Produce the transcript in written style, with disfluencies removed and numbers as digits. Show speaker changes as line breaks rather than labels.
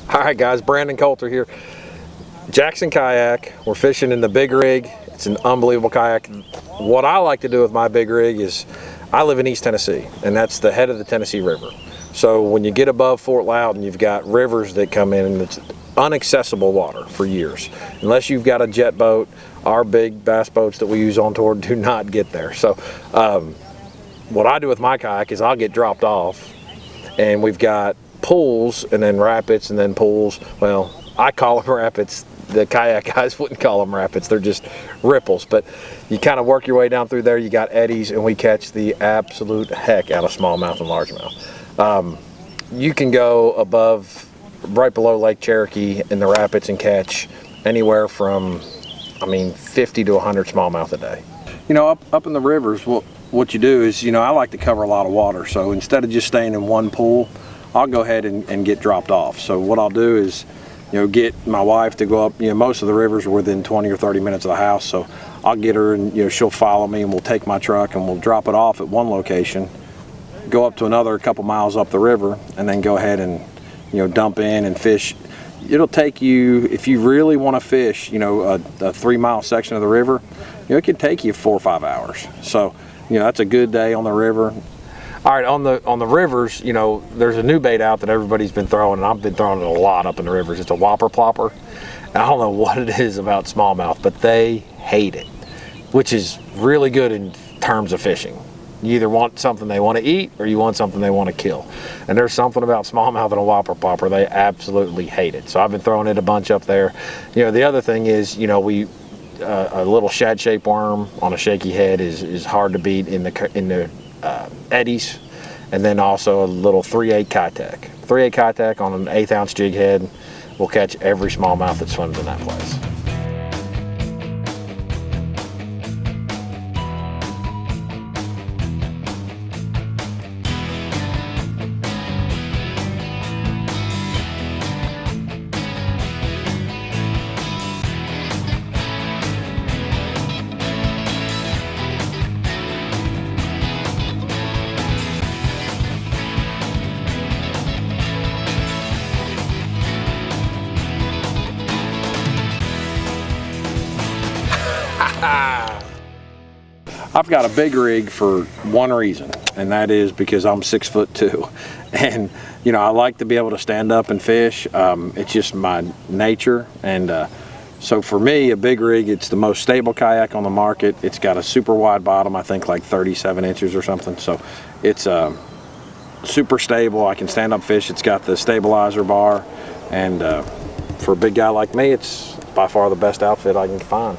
All right guys, Brandon Coulter here. Jackson Kayak, we're fishing in the Big Rig. It's an unbelievable kayak. What I like to do with my Big Rig is, I live in East Tennessee, and that's the head of the Tennessee River. So when you get above Fort Loudon, you've got rivers that come in, and it's inaccessible water for years. Unless you've got a jet boat, our big bass boats that we use on tour do not get there. So what I do with my kayak is I'll get dropped off, and we've got pools and then rapids and then pools. Well, I call them rapids. The kayak guys wouldn't call them rapids. They're just ripples. But you kind of work your way down through there. You got eddies, and we catch the absolute heck out of smallmouth and largemouth. You can go above, right below Lake Cherokee in the rapids and catch anywhere from, 50 to 100 smallmouth a day. You know, up in the rivers, what you do is, I like to cover a lot of water. So instead of just staying in one pool, I'll go ahead and get dropped off. So what I'll do is, get my wife to go up. Most of the rivers are within 20 or 30 minutes of the house, so I'll get her, and she'll follow me, and we'll take my truck and we'll drop it off at one location, go up to another couple miles up the river, and then go ahead and dump in and fish. It'll take you, if you really want to fish, a 3-mile section of the river, it could take you 4 or 5 hours. So that's a good day on the river. All right, on the rivers, there's a new bait out that everybody's been throwing, and I've been throwing it a lot up in the rivers. It's a whopper plopper. I don't know what it is about smallmouth, but they hate it, which is really good in terms of fishing. You either want something they want to eat, or you want something they want to kill. And there's something about smallmouth and a whopper plopper, they absolutely hate it. So I've been throwing it a bunch up there. The other thing is, a little shad-shaped worm on a shaky head is hard to beat in the eddies, and then also a little 3/8 Kitech. 3/8 Kitech on an 1/8 ounce jig head will catch every smallmouth that swims in that place. I've got a Big Rig for one reason, and that is because I'm 6'2", and I like to be able to stand up and fish. It's just my nature, and so for me, a Big Rig, it's the most stable kayak on the market. It's got a super wide bottom, I think like 37 inches or something, so it's super stable. I can stand up fish. It's got the stabilizer bar, and for a big guy like me, it's by far the best outfit I can find.